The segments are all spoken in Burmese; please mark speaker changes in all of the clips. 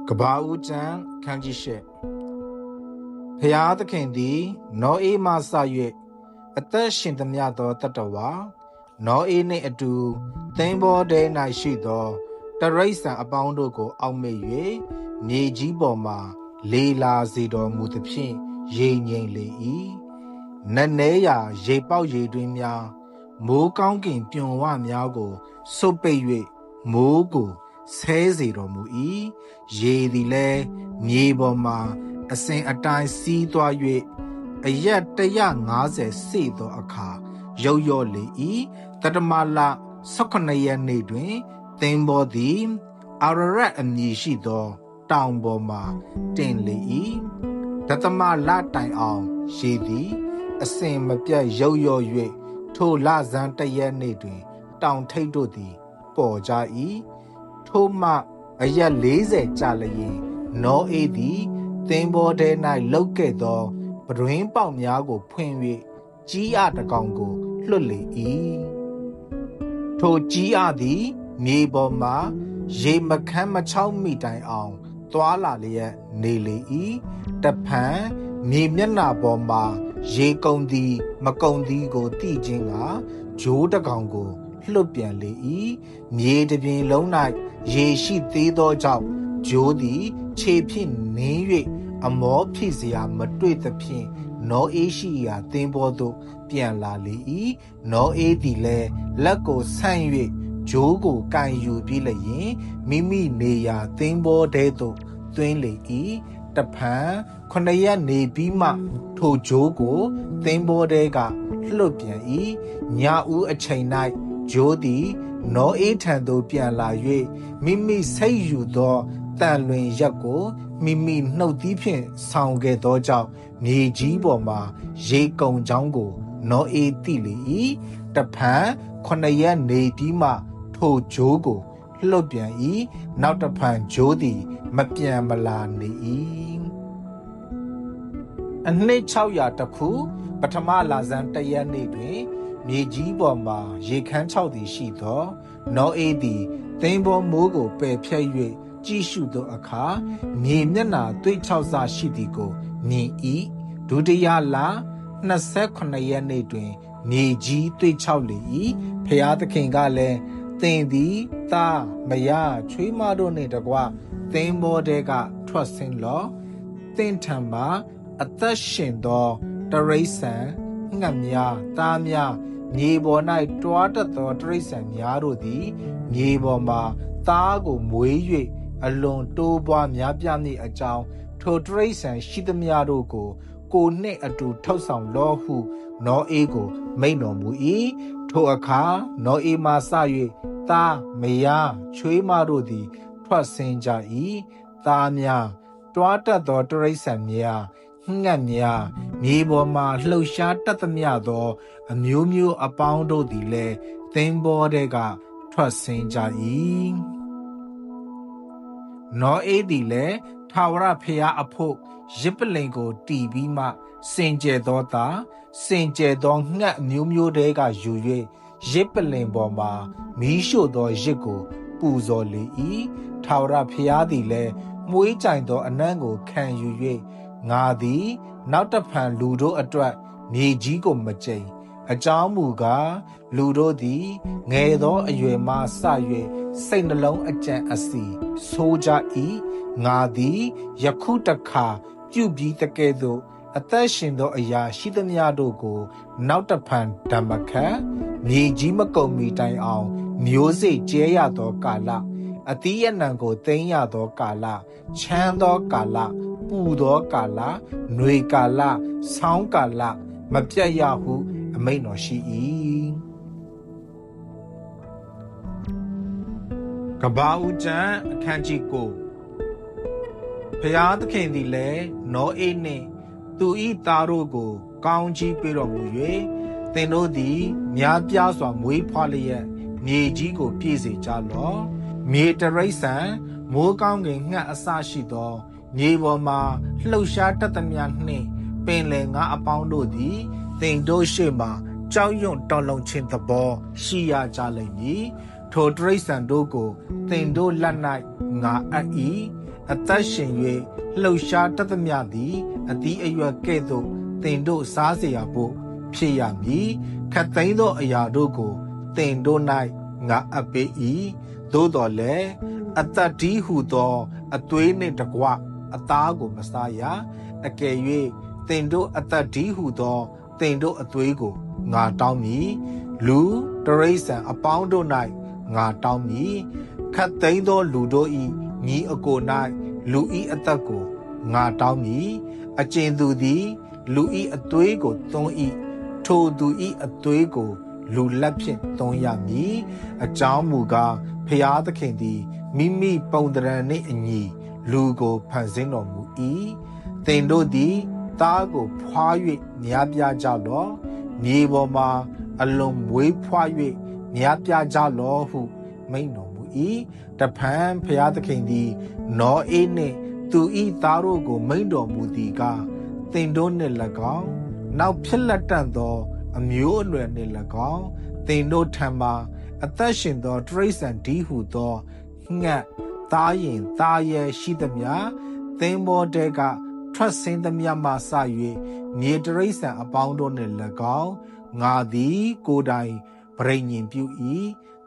Speaker 1: ကဘာဦးကျမ်းခန်းကြီးရှစ်ဖျားသခင်သည်နောအေးမှစ၍အသက်ရှင်သမျှသောတတ္တဝါနောအေးနှင့်အတူသင်္ဘောထဲ၌ရှိသောတရိษံအပေါင်းတို့ကိုအောက်မေ့၍မြေကြီးပေါ်မှလေလာစေတော်မူသဖြင့်ရေငြိမ်လေ၏နက်နဲရာရေပေါက်ရေတွင်းများမိုးကောင်းကင်ပြွန်ဝများကိုစွတ်ပိတ်၍မိုးကိုဆဲစေတော်မူ၏ရေသည်လည်းမြေပေါ်မှအစဉ်အတိုင်းစီးသွား၍အရက်150စေ့သောအခါရုတ်ရော့လေ၏တတမလ18ရက်နေ့တွင်သင်္ဘောသည်အာရရတ်အမည်ရှိသောတောင်ပေါ်မှတင်လေ၏တတမလတိုင်အောင်ရေသည်အစဉ်မပြတ်ရုတ်ရော့၍ထိုလဆန်း1ရက်နေ့တွင်တောင်ထိပ်တို့သည်ပေါ်ကြ၏ထိုမှအရက်40ကြာလျင်နောအေးသည်သင်္ဘောထဲ၌လှုပ်ခဲ့သောပတွင်းပေါက်များကိုဖွင့်၍ကြီးအတကောင်ကိုလွှတ်လေ၏ထိုကြီးအသည်မြေပေါ်မှရေမခမ်းမချောက်မိတိုင်အောင်သွားလာလျက်နေလေ၏တဖန်မြေမျက်နှာပေါ်မှရေကုန်သည်မကုန်သည်ကိုသိခြင်းကဂျိုးတကောင်ကိုလွတ်ပြန်လေ၏မြေတစ်ပြင်လုံး၌ရေရှိသေးသောကြောင့်ဂျိုးသည်ခြေဖြင့်နင်း၍အမောဖြစ်စရာမတွေ့သဖြင့်နောအေးရှိရာသင်္ဘောသို့ပြန်လာလေ၏နောအေးသည်လည်းလက်ကိုဆန့်၍ဂျိုးကိုကန်ယူပြီးလျင်မိမိနေရာသင်္ဘောထဲသို့သွင်းလေ၏တဖန်9ရက်နေပြီးမှထိုဂျိုးကိုသင်္ဘောထဲကလွတ်ပြန်၏ညဦးအချိန်၌ဂျိုးသည်နောအေးထံသို့ပြန်လာ၍မိမိဆိတ်ယူသောတန်လွင်ရက်ကိုမိမိနှုတ်သီးဖြင့်ဆောင်ခဲ့သောကြောင့်မြေကြီးပေါ်မှာရေကုန်ချောင်းကိုနောအေးသိလေ၏တဖန်9ရက်နေပြီးမှထိုဂျိုးကိုလွတ်ပြန်၏နောက်တဖန်ဂျိုးသည်မပြန်မလာနေ၏အနှစ်600တခုပထမလဆန်း1ရက်နေ့တွင်မြေကြီးပေါ်မှာရေခမ်း6သည်ရှိသောနောအေးသည်သင်္ဘောမိုးကိုပယ်ဖြတ်၍ကြည့်ရှုသောအခါမြေမျက်နှာသွေး6ဆရှိသည်ကိုမြင်၏ဒုတိယလ28ရက်နေ့တွင်မြေကြီးသွေး6လေ၏ဖျားသခင်ကလည်းသင်သည်သားမယားချွေးမတို့နှင့်တကွသင်္ဘောထဲကထွက်ဆင်းလော့သင်ထံမှာအသက်ရှင်သောတရိษံငှက်များသားများမြေပေါ်၌တွားတတ်သောတရိษံများတို့သည်မြေပေါ်မှာသားကိုမွေး၍အလွန်တိုးပွားများပြားမည့်အကြောင်းထိုတရိษံရှိသမျှတို့ကိုနှင့်အတူထုတ်ဆောင်လော့ဟုနောအေးကိုမိန့်တော်မူ၏ထိုအခါနောအေးမှစ၍သားမယားချွေးမတို့သည်ထွက်ဆင်းကြ၏သားများတွားတတ်သောတရိษံများငှက်များမြေပေါ်မှလှုပ်ရှားတတ်သမျှသောအမျိုးမျိုးအပေါင်းတို့သည်လည်းသင်္ဘောထဲကထွက်ဆင်းကြ၏နောအေးသည်လည်းထာဝရဘုရားအဖို့ယဇ်ပလ္လင်ကိုတည်ပြီးမှစင်ကြယ်သောသားစင်ကြယ်သောငှက်အမျိုးမျိုးတဲကယူ၍ယဇ်ပလ္လင်ပေါ်မှာမီးရှို့သောယဇ်ကိုပူဇော်လေ၏ထာဝရဘုရားသည်လည်းမွှေးကြိုင်သောအနံ့ကိုခံယူ၍ငါသည်နောက်တဖန်လူတို့အတွက်မြေကြီးကိုမကျိန်အကြောင်းမူကားလူတို့သည်ငယ်သောအရွယ်မှစ၍စိတ်နှလုံးအကြံအစီဆိုးကြ၏ငါသည်ယခုတခါပြုပြီးတကဲ့သို့အသက်ရှင်သောအရာရှိသမျှတို့ကိုနောက်တဖန်ဓမ္မခံမြေကြီးမကုန်မီတိုင်အောင်မျိုးစေ့ကျဲရသောကာလအသီးအနှံကိုသိမ်းရသောကာလချမ်းသောကာလပူသောကာလຫນွေကာလဆောင်းကာလမပြတ်ရဟုအမိန့်တော်ရှိ၏ကဘာဦးကျမ်းအခန်းကြီး9ဘုရားသခင်သည်လည်းနောအေးနှင့်သူ၏သားတို့ကိုကောင်းချီးပေးတော်မူ၍သင်တို့သည်များပြားစွာမွေးဖွားလျက်မြေကြီးကိုပြည့်စေကြလော့မြေတရိษံမိုးကောင်းကင်ငှက်အစရှိသောမြေပေါ်မှာလှုပ်ရှားတတ်သမျှနှင့်ပင်လယ်ငါအပေါင်းတို့သည်သင်တို့ရှေ့မှာကြောက်ရွံ့တော်လုံခြင်းသဘောရှိရကြလိမ့်မည်ထိုတရိษံတို့ကိုသင်တို့လက်၌ငါအပ်၏ အသက်ရှင်၍လှုပ်ရှားတတ်သမျှသည်အသီးအရွက်ကဲ့သို့သင်တို့စားเสียဖို့ဖြစ်ရမည်ခတ်သိမ်းသောအရာတို့ကိုသင်တို့၌ငါအပ်ပေး၏သို့တော်လည်းအသက်တည်းဟုသောအသွေးနှင့်တကွအသားကိုမစားရအကယ်၍သင်တို့အသက်တည်းဟုသောသင်တို့အသွေးကိုငါတောင်းမည်လူတရိษံအပေါင်းတို့၌ငါတောင်းမည်ခတ်သိမ်းသောလူတို့၏ညီအကို၌လူ၏အသက်ကိုငါတောင်းမည်အကျဉ်သူသည်လူ၏အသွေးကိုသွန်း၏ထိုသူ၏အသွေးကိုလူလက်ဖြင့်သွန်းရမည်အကြောင်းမူကားဖျားသခင်သည်မိမိပုံတရံနှင့်အညီလူကိုဖန်ဆင်းတော်မူ၏သင်တို့သည်သားကိုဖွား၍များပြားကြလော့မြေပေါ်မှာအလွန်မွေးဖွား၍များပြားကြလော့ဟုမိန့်တော်မူ၏တဖန်ဖျားသခင်သည်နောအေးနှင့်သူ၏သားတို့ကိုမိန့်တော်မူသည်ကားသင်တို့နှင့်၎င်းနောက်ဖြစ်လက်တန့်သောအမျိုးအနွယ်နှင့်၎င်းသင်တို့ထံမှအသက်ရှင်သောတရိษံဒီဟုသောငှက်သားရင်သားရဲရှိသမျှသင်္ဘောတဲကထွက်ဆင်းသမျှမှစ၍မြေတရိษံအပေါင်းတို့နှင့်၎င်းငါသည်ကိုယ်တိုင်ဗြိညင်ပြု၏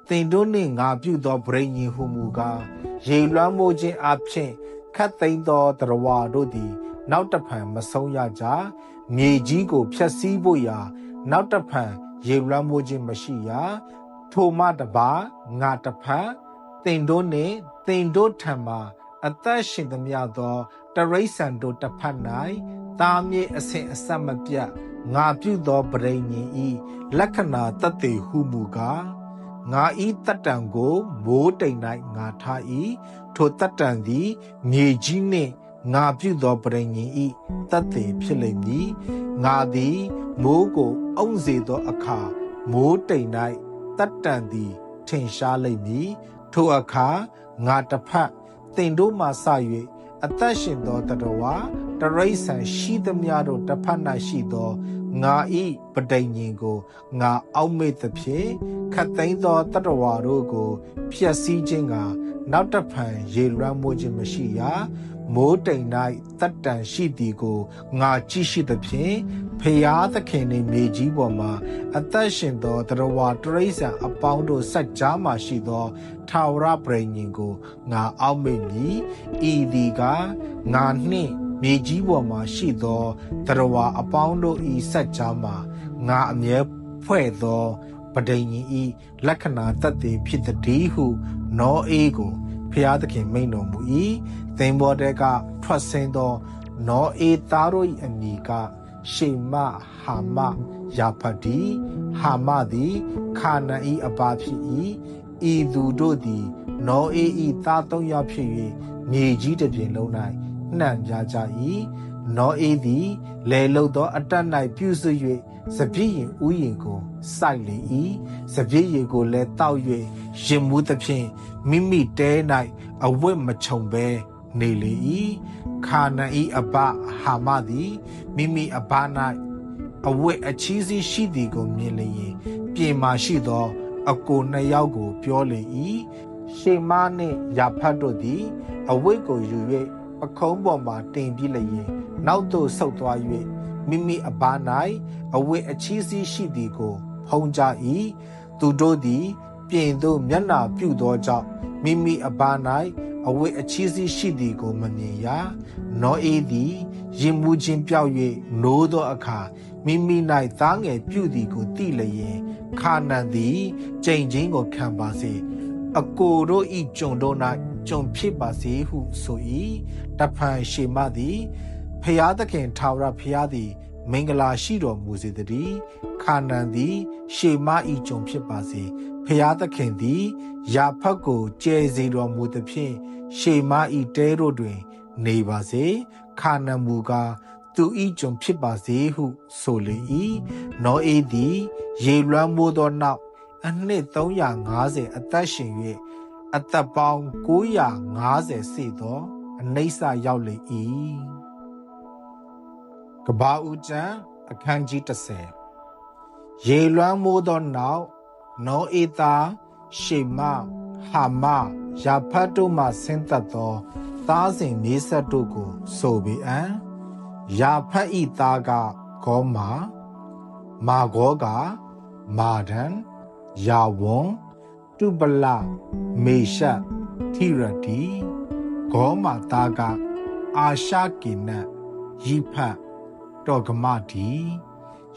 Speaker 1: သင်တို့နှင့်ငါပြုသောဗြိညင်ဟုမူကားရေလွှမ်းမိုးခြင်းအပြင်ခတ်သိမ်းသောတရဝါတို့သည်နောက်တဖန်မဆုံးရကြမြေကြီးကိုဖျက်ဆီးဖို့ရာနောက်တဖန်ရေလွှမ်းမိုးခြင်းမရှိရထိုမှတပါငါတဖန်သင်တို့နှင့်သင်တို့ထံမှအသက်ရှင်သမျှသောတရိษံတို့တစ်ဖက်၌သားမြေအစဉ်အဆက်မပြတ်ငါပြုသောပရိညင်ဤလက္ခဏာတတ်သေးဟုမူကားငါဤတတ္တံကိုမိုးတိမ်၌ငါထား၏ထိုတတ္တံသည်မြေကြီးနှင့်ငါပြုသောပရိညင်ဤတတ်သေးဖြစ်လိမ့်မည်ငါသည်မိုးကိုအုံစေသောအခါမိုးတိမ်၌တတ္တံသည်ထင်ရှားလိမ့်မည်ထိုအခါငါတစ်ဖက်သင်တို့မှစ၍အသက်ရှင်သောတတဝါတရိษံရှိသမျှတို့တစ်ဖက်၌ရှိသောငါဤပဋိညာဉ်ကိုငါအောက်မေ့သဖြင့်ခတ်သိမ်းသောတတဝါတို့ကိုဖျက်ဆီးခြင်းကနောက်တစ်ဖန်ရေလွှမ်းမိုးခြင်းမရှိရမိုးတိမ်၌တတ္တံရှိသည်ကိုငါကြည့်ရှိသဖြင့်ဖျားသခင်နှင့်မြေကြီးပေါ်မှာအသက်ရှင်သောတတဝါတရိษံအပေါင်းတို့စัจ जा မှရှိသောထာဝရပရိညင်ကိုငါအောက်မေ့မည်ဤသည်ကငါနှင့်မြေကြီးပေါ်မှာရှိသောတတဝါအပေါင်းတို့ဤစัจ जा မှာငါအမြဲဖွဲ့သောပဋိညာဉ်ဤလက္ခဏာတတ်သည်ဖြစ်သည်ဟုနောအေးကိုဖျားသခင်မိန့်တော်မူ၏သင်္ဘောတဲကထွက်ဆင်းသောနောအေးသားတို့၏အမည်ကရှေမဟာမယာဖတိဟာမသည်ခါနန်၏အဘဖြစ်၏ဤသူတို့သည်နောအေး၏သားသုံးယောက်ဖြစ်၍မြေကြီးတစ်ပြင်လုံး၌နှံ့ပြကြ၏နောအေးသည်လေလုသောအတတ်၌ပြုစု၍စပြည့်ရင်ဥယျင်ကိုစိုက်လေ၏စပြည့်ရည်ကိုလည်းတောက်၍ရင်မူးသဖြင့်မိမိတဲ၌အဝတ်မခြုံဘဲနေလေ၏ခါနန်၏အဘဟာမသည်မိမိအဘ၌အဝတ်အချီးစီးရှိသည်ကိုမြင်လျင်ပြင်မာရှိသောအကိုနှစ်ယောက်ကိုပြောလေ၏ရှေမနှင့်ယာဖတ်တို့သည်အဝတ်ကိုယူ၍ပခုံးပေါ်မှတင်ပြီးလျင်နောက်သို့ဆုတ်သွား၍မိမိအဘ၌အဝတ်အချီးစီးရှိသည်ကိုဖုံးကြ၏သူတို့သည်ပြင်သို့မျက်နှာပြုသောကြောင့်မိမိအဘ၌အဝတ်အချီးစီးရှိသည်ကိုမမြင်ရနောအေးသည်ရင်မူးခြင်းပြောက်၍နိုးသောအခါမိမိ၌သားငယ်ပြုသည်ကိုသိလျင်ခါနန်သည်ကြိမ်ချင်းကိုခံပါစေအကိုတို့ဤကျွန်တို့၌ကျွန်ဖြစ်ပါစေဟုဆို၏တဖန်ရှေမသည်ဖျားသခင်ထာဝရဖျားသည်မင်္ဂလာရှိတော်မူစေတည်းခါနန်သည်ရှေမဤကျွန်ဖြစ်ပါစေဖျားသခင်သည်ယာဖတ်ကိုကျဲစေတော်မူသဖြင့်ရှေမဤတဲတို့တွင်နေပါစေခါနန်မူကားသူဤကျွန်ဖြစ်ပါစေဟုဆိုလေ၏နောအေးသည်ရေလွှမ်းမိုးသောနောက်အနှစ်350အသက်ရှင်၍အသက်ပေါင်း950စေသောအနိစ္စရောက်လေ၏ကဘာဦးကျမ်းအခန်းကြီး30ရေလွှမ်းမိုးသောနောက်နောအေးသားရှေမဟာမယာဖတ်တို့မှဆင်းသက်သော သားစဉ်မြေဆက်တို့ကိုဆိုပေအံရာဖတ်ဤသားကဂေါမာဂောကမာဒန်ယာဝွန်တုပလမေရှထိရတီဂေါမာသားကအာရှကိနယိဖတ်တောကမတီ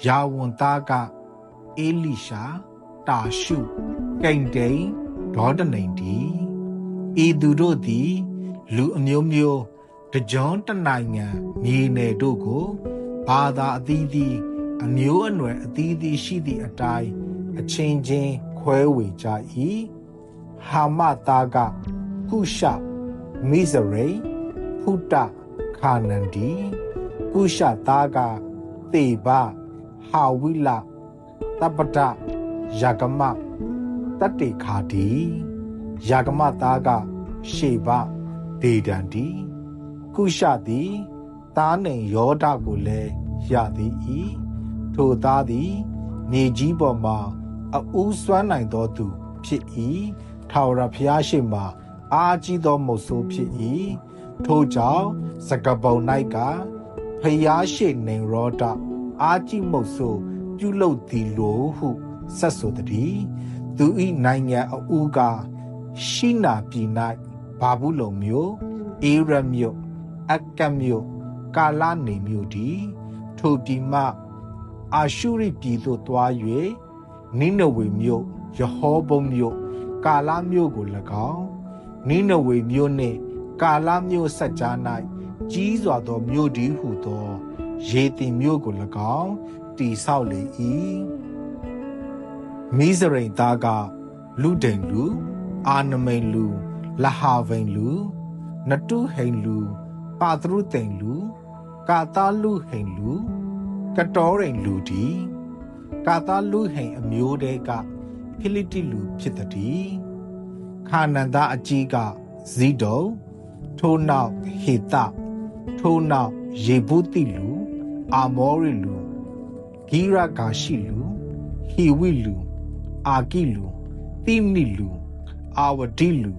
Speaker 1: ယာဝွန်သားကအေလိရှာတာရှုကိန်တိန်ဒေါဒနိန်တီဤသူတို့သည်လူအမျိုးမျိုးတကြောတနိုင်ငံမြေနယ်တို့ကိုဘာသာအသီးသီးအမျိုးအနွယ်အသီးသီးရှိသည့်အတိုင်းအချင်းချင်းခွဲဝေကြ၏ဟာမသားကကုရှမိဇရိဖုတခါနန်ဒီကုရှသားကသေဘဟာဝိလတပဒယာကမတတေခါဒီယာကမသားကရှေဘဒေဒန်ဒီကုရှသည်သားနှင့်ယောဒကိုလည်းရသည်၏ထိုသားသည်မြေကြီးပေါ်မှာအဦးစွမ်းနိုင်သောသူဖြစ်၏ထာဝရဘုရားရှိမှအားကြီးသောမုတ်ဆိုးဖြစ်၏ထိုကြောင့်စကပုံ၌ကဘုရားရှိနေရောဒအားကြီးမုတ်ဆိုးပြုလုပ်သည်လိုဟုဆက်ဆိုသည်သူ၏နိုင်ငံအဦးကရှိနာပြည်၌ဘာဘူးလုံမြို့အေရမြို့အကတ်မြို့ကာလနေမြို့ဒီထိုပြည်မှအာရှုရိပြည်သို့တွား၍နိနဝေမြို့ယဟောဘုံမြို့ကာလမြို့ကို၎င်းနိနဝေမြို့နှင့်ကာလမြို့ဆက်ကြား၌ကြီးစွာသောမြို့ဒီဟုသောရေတင်မြို့ကို၎င်းတည်ဆောက်လေ၏မိဇရိန်သားကလူဒိန်လူအာနမိန်လူလဟာဗိန်လူနတုဟိန်လူပါသရုသိန်လူကာတာလူဟိန်လူကတောရိန်လူဒီကာတာလူဟိန်အမျိုးတဲကဖိလိတိလူဖြစ်သည်ခါနန်သားအကြီးကဇီဒုံထိုနောက်ဟေတထိုနောက်ယေဗုတိလူအာမောရိလူဂိရဂါရှိလူဟီဝိလူအာကိလူတိမိလူအာဝဒီလူ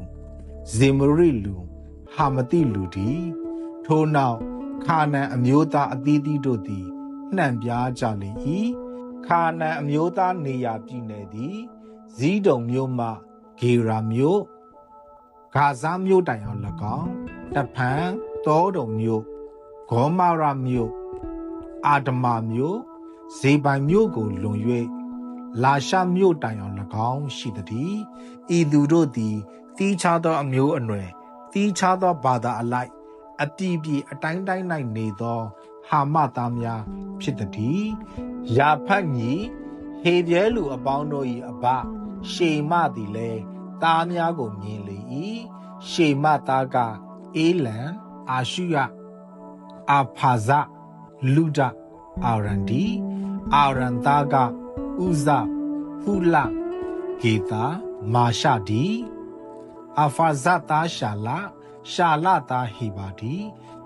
Speaker 1: ဇေမရိလူဟာမတိလူဒီထိုနောက်ခါနန်အမျိုးသားအသီးသီးတို့သည်နှံပြားကြလေ၏ခါနန်အမျိုးသားနေရာပြည်နယ်သည်ဇီဒုံမြို့မှဂေရာမြို့ဂါဇာမြို့တိုင်အောင်၎င်းတဖန်တောတုံမြို့ဂေါမာရမြို့အာဒမာမြို့ဇေပိုင်မြို့ကိုလွန်၍လာရှာမြို့တိုင်အောင်၎င်းရှိသည်ဤသူတို့သည်တီးခြားသောအမျိုးအနွယ်တီးခြားသောဘာသာအလိုက်အပြည်ပြည်အတိုင်းတိုင်း၌နေသောဟာမသားများဖြစ်သည်ယာဖတ်ညီဟေပြဲလူအပေါင်းတို့၏အဘရှေမသည်လည်းသားများကိုမြင်လေ၏ရှေမသားကအေလံအာရှုရအာဖာဇလူဒအာရန်ဒီအာရန်သားကဥဇဖူလဂေတာမာရှာဒီအာဖာဇသားရှာလသားဟေဘာဒီ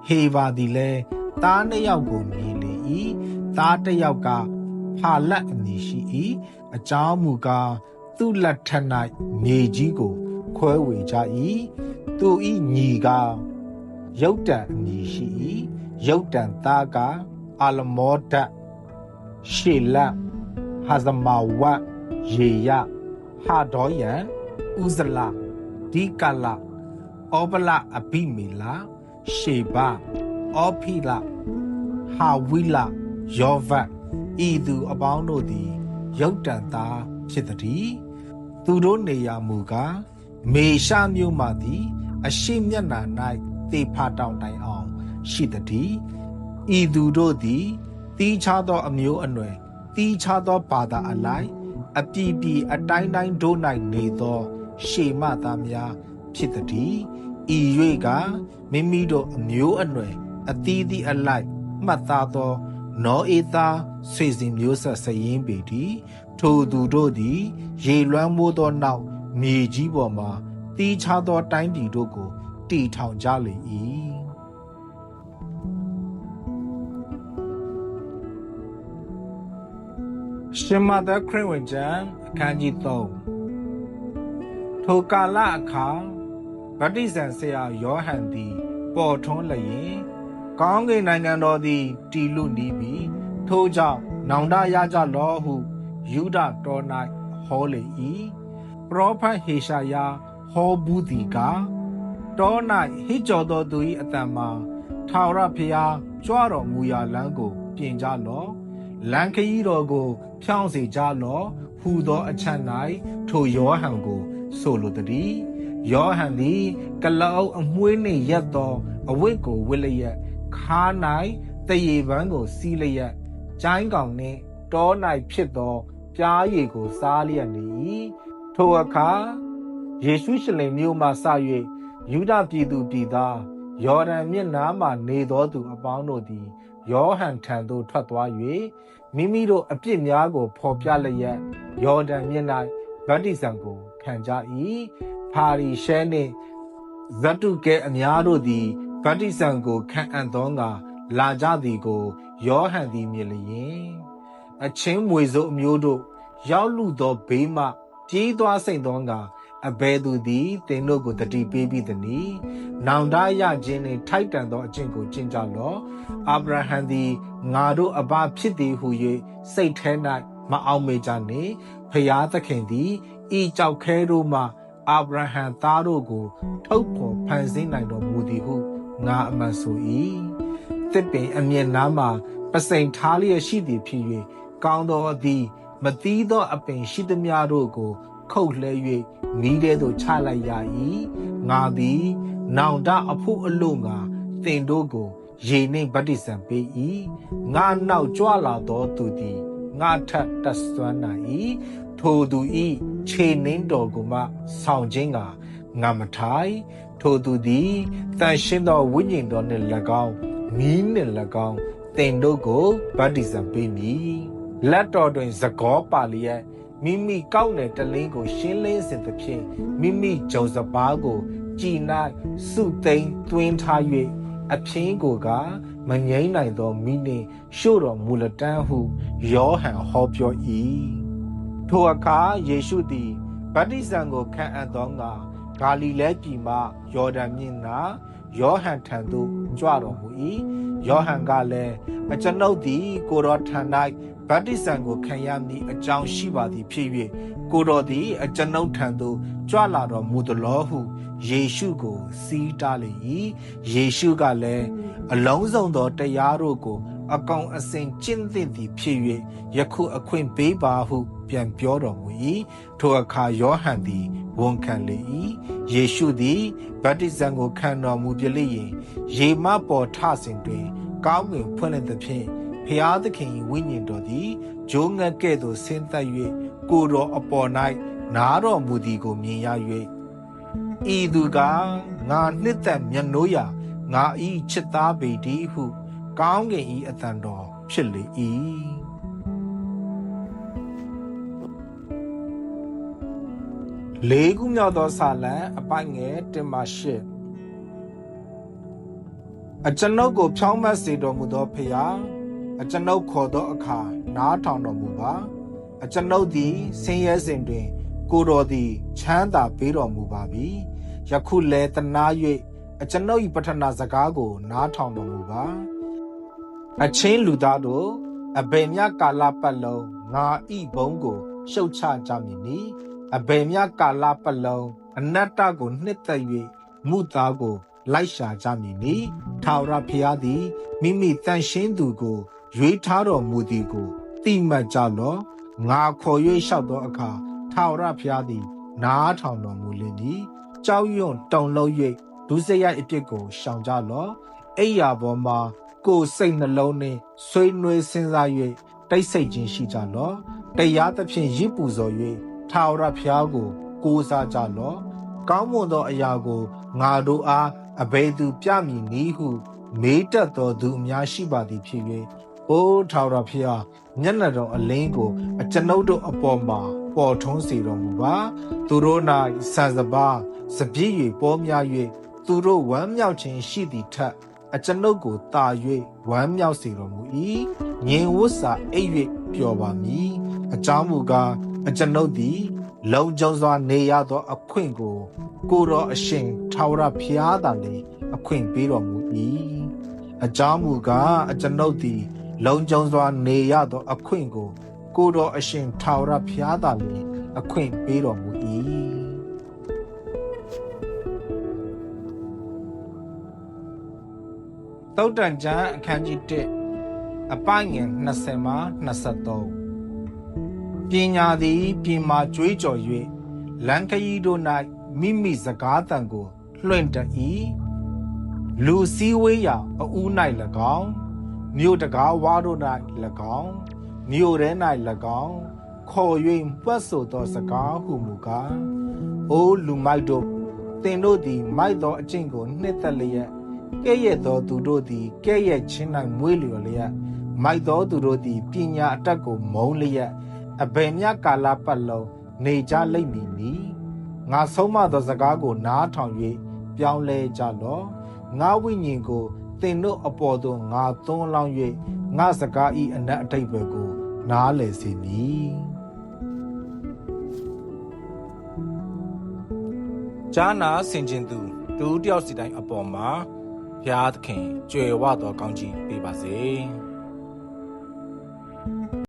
Speaker 1: ဟေဘာဒီလည်းသားနှစ်ယောက်ကိုမြင်လေ၏သားတစ်ယောက်ကဖာလတ်အမည်ရှိ၏အကြောင်းမူကားသူ့လက်ထက်၌မြေကြီးကိုခွဲဝေကြ၏သူ၏ညီကယုတ်တန်အမည်ရှိ၏ယုတ်တန်သားကအာလမောဒတ်ရှေလဟာဇမာဝတ်ယေယဟာဒေါယန်ဥဇလာဒီကလာဩပလအဘိမေလာရှေဘဩဖိလဟာဝိလယောဗတ်ဤသူအပေါင်းတို့သည်ယုတ်တန်သားဖြစ်သည်သူတို့နေရာမူကားမေရှာမြို့မှသည်အရှိမျက်နှာ၌တေဖာတောင်တိုင်အောင်ရှိသည်ဤသူတို့သည်တီးခြားသောအမျိုးအနွယ်တီးခြားသောဘာသာအလိုက်အပြည်ပြည်အတိုင်းတိုင်းတို့၌နေသောရှေမသားများဖြစ်သည်ဤ၍ကမိမိတို့အမျိုးအနွယ်အသီးသီးအလိုက်မှတ်သားသောနောဧသားဆွေစဉ်မျိုးဆက်စရင်ပေသည်ထိုသူတို့သည်ရေလွှမ်းမိုးသောနောက်မြေကြီးပေါ်မှာတီးခြားသောတိုင်းပြည်တို့ကိုတည်ထောင်ကြလေ၏ရှင်မသက်ခရစ်ဝင်ကျမ်းအခန်းကြီး3ထိုကာလအခါဗတ္တိဇံဆရာယောဟန်သည် ပေါ်ထွန်းလျင်ကောင်းကင်နိုင်ငံတော်သည်တီလူနီးပြီးထို့ကြောင့်နောင်တရကြလောဟုယူဒတော်၌ဟောလေ၏ပရောဖက်ဟေရှာယဟောဘူးသည်ကတော၌ဟစ်ကြော်သောသူ၏အတန်မှာထာဝရဘုရားကြွတော်မူရာလမ်းကိုပြင်ကြလော့လမ်းခရီးတော်ကိုဖြောင်းစေကြလော့ဟူသောအချက်၌ထိုယောဟန်ကိုဆိုလိုသည်ယောဟန်သည်ကလောအမွှေးနှင့်ရက်သောအဝတ်ကိုဝတ်လျက်ခါး၌တရေပန်းကိုစီးလျက်ကျိုင်းကောင်နှင့်တော၌ဖြစ်သောပြားရည်ကိုစားလျက်နေ၏ထိုအခါယေရှုရှလင်မြို့မှစ၍ယူဒပြည်သူပြည်သားယော်ဒန်မြစ်နားမှနေသောသူအပေါင်းတို့သည်ယောဟန်ထံသို့ထွက်သွား၍မိမိတို့အပြစ်များကိုဖော်ပြလျက်ယော်ဒန်မြစ်၌ဗတ္တိဇံကိုခံကြ၏ဖာရိရှဲနှင့်ဇဒ္ဒုကဲအများတို့သည်ဗတ္တိဇံကိုခံအံ့သောငါလာကြသည်ကိုယောဟန်သည်မြင်လျင်အချင်းမွေစိုးအမျိုးတို့ရောက်လူသောဘေးမှပြေးသွားစိမ့်သောငါအဘယ်သူသည်သင်တို့ကိုတတိပေးပြီးသည်။နောင်တရခြင်းနှင့်ထိုက်တန်သောအကျင့်ကိုကျင့်ကြလော့။အာဗြဟံသည်ငါတို့အဘဖြစ်သည်ဟု၍စိတ်ထဲ၌မအောင်မေ့ကြနှင့်။ဖျားသခင်သည်ဤကြောက်ခဲတို့မှအာဗြဟံသားတို့ကိုထုတ်ဖော်ဖန်ဆင်းနိုင်တော်မူသည်ဟုငါအမှန်ဆို၏။သစ်ပင်အမြင်နားမှပစိန်ထားလျက်ရှိသည်ဖြစ်၍ကောင်းသောသည်မသီးသောအပင်ရှိသမျှတို့ကိုခုတ်လှဲ၍မိတဲ့သို့ချလိုက်ရ၏ငါသည်နောင်တအဖို့အလို့ငါသင်တို့ကိုရေနှင့်ဗတ္တိဇံပေး၏ငါနောက်ကြွလာသောသူသည်ငါထက်တဆွမ်းနိုင်၏ထိုသူ၏ခြေနှင်းတော်ကိုမှဆောင်ခြင်းကငါမထိုင်ထိုသူသည်တန်ရှင်းသောဝိညာဉ်တော်နှင့်၎င်းမီးနှင့်၎င်းသင်တို့ကိုဗတ္တိဇံပေးမည်လက်တော်တွင်သကောပါလျက်မိမိကောက်နယ်တလင်းကိုရှင်းလင်းစဉ်သဖြင့်မိမိဂျုံစပါးကိုကြည်၌စုသိမ်းသွင်းထား၍အဖျင်းကိုကမငိမ့်နိုင်သောမိနှင့်ရှို့တော်မူလတန်းဟုယောဟန်ဟောပြော၏ထိုအခါယေရှုသည်ဗတ္တိဇံကိုခံအပ်သောငါဂါလိလဲပြည်မှယော်ဒန်မြစ်နာယောဟန်ထံသို့ကြွတော်မူ၏ယောဟန်ကလည်းအကျွန်ုပ်သည်ကိုတော်ထံ၌ဗတ္တိဇံကိုခံရမည်အကြောင်းရှိပါသည်ဖြစ်၍ကိုတော်သည်အကျွန်ုပ်ထံသို့ကြွလာတော်မူသလောဟုယေရှုကိုစီးတားလေ၏ယေရှုကလည်းအလုံးစုံသောတရားတို့ကိုအကောင်အစင်ကျင့်သင့်သည်ဖြစ်၍ယခုအခွင့်ပေးပါဟုပြန်ပြောတော်မူ၏ထိုအခါယောဟန်သည်ဝန်ခံလေ၏ယေရှုသည်ဗတ္တိဇံကိုခံတော်မူပြလျင်ရေမပေါ်ထစဉ်တွင်ကောင်းကင်ဖွင့်လိုက်သဖြင့်ဖျားသခင်၏ဝိညာဉ်တော်သည်ဂျိုးငှက်ကဲ့သို့ဆင်းသက်၍ကိုယ်တော်အပေါ်၌နားတော်မူသည်ကိုမြင်ရ၍ဤသူကငါနှစ်သက်မြတ်နိုးရာငါဤချစ်သားပေတည်းဟုကောင်းကင်၏အသံတော်ဖြစ်လေ၏လေးခုမြောက်သောစာလံအပိုင်ငယ်1မှ8အကျွန်ုပ်ကိုဖြောင်းမတ်စေတော်မူသောဖျားအကျွန်ုပ်ခေါ်သောအခါနားထောင်တော်မူပါအကျွန်ုပ်သည်ဆင်းရဲစဉ်တွင်ကိုတော်သည်ချမ်းသာပေးတော်မူပါပြီယခုလည်းတနာ၍အကျွန်ုပ်၏ပဌနာစကားကိုနားထောင်တော်မူပါအချင်းလူသားတို့အဘယ်မြကာလပတ်လုံးငါဤဘုံကိုရှုတ်ချကြမည်နီအဘယ်မြကာလပတ်လုံးအနတ္တကိုနှစ်သက်၍မုသားကိုလိုက်ရှာကြမည်နီထာဝရဘုရားသည်မိမိတန်ရှင်းသူကိုရွေးထားတော်မူသည်ကိုသိမှတ်ကြလော့ငါခေါ်၍လျှောက်သောအခါထာဝရဘုရားသည်နားထောင်တော်မူလိမ့်မည်ကြောက်ရွံ့တုန်လှုပ်၍ဒုစရိုက်အပြစ်ကိုရှောင်ကြလော့အိယာပေါ်မှာကိုယ်စိတ်နှလုံးနှင့်ဆွေးနွေးစဉ်းစား၍တိတ်ဆိတ်ခြင်းရှိကြလော့တရားသဖြင့်ရစ်ပူဇော်၍ထာဝရဘုရားကိုကိုးစားကြလော့ကောင်းမွန်သောအရာကိုငါတို့အားအဘယ်သူပြမည်နည်းဟုမေးတတ်သောသူအများရှိပါသည်ဖြစ်၍အိုးထာဝရဘုရားမျက်နှာတော်အလင်းကိုအကျွန်ုပ်တို့အပေါ်မှာပေါ်ထွန်းစေတော်မူပါသူတို့၌ဆန်စပါးစပြည့်၍ပေါ်များ၍သူတို့ဝမ်းမြောက်ခြင်းရှိသည်ထက်အကျွန်ုပ်ကိုတာ၍ဝမ်းမြောက်စေတော်မူ၏ငြိမ်ဝတ်စာအိပ်၍ပျော်ပါမည်အကြောင်းမူကားအကျွန်ုပ်သည် လုံခြုံစွာနေရသောအခွင့်ကိုကိုတော်အရှင်ထာဝရဘုရားသာလေအခွင့်ပေးတော်မူ၏အကြောင်းမူကားအကျွန်ုပ်သည်လုံခြုံစွာနေရသောအခွင့်ကိုကိုတော်အရှင်ထာဝရဘုရားသာလေအခွင့်ပေးတော်မူ၏သုတ္တန်ကျမ်းအခန်းကြီး1အပိုင်းငယ်20မှ23ပညာသည်ပြင်မာကြွေးကြော်၍လမ်းခရီးတို့၌မိမိစကားသံကိုလွှင့်တတ်၏လူစည်းဝေးရာအဦး၌၎င်းမြို့တကားဝါတို့၌၎င်းမြို့ထဲ၌၎င်းခေါ်၍ပွတ်ဆိုသောစကားဟုမူကားအိုလူမိုက်တို့သင်တို့သည်မိုက်သောအကျင့်ကိုနှစ်သက်လျက်ကဲ့ရဲ့သောသူတို့သည်ကဲ့ရဲ့ခြင်း၌မွေးလျော်လျက်မိုက်သောသူတို့သည်ပညာအတတ်ကိုမုန်းလျက်အဘယ်မျှကာလပတ်လုံးနေကြလိမ့်မည်နီငါဆုံးမသောစကားကိုနားထောင်၍ပြောင်းလဲကြလော့ငါဝိညာဉ်ကိုသင်တို့အပေါ်သို့ငါသွန်းလောင်း၍ငါစကားဤအနက်အတိတ်ပဲကိုနားလည်စေမည်ဂျာနာဆင်ခြင်သူတူတယောက်စီတိုင်းအပေါ်မှာဘုရားသခင်ကြွယ်ဝသောကောင်းချီးပေးပါစေ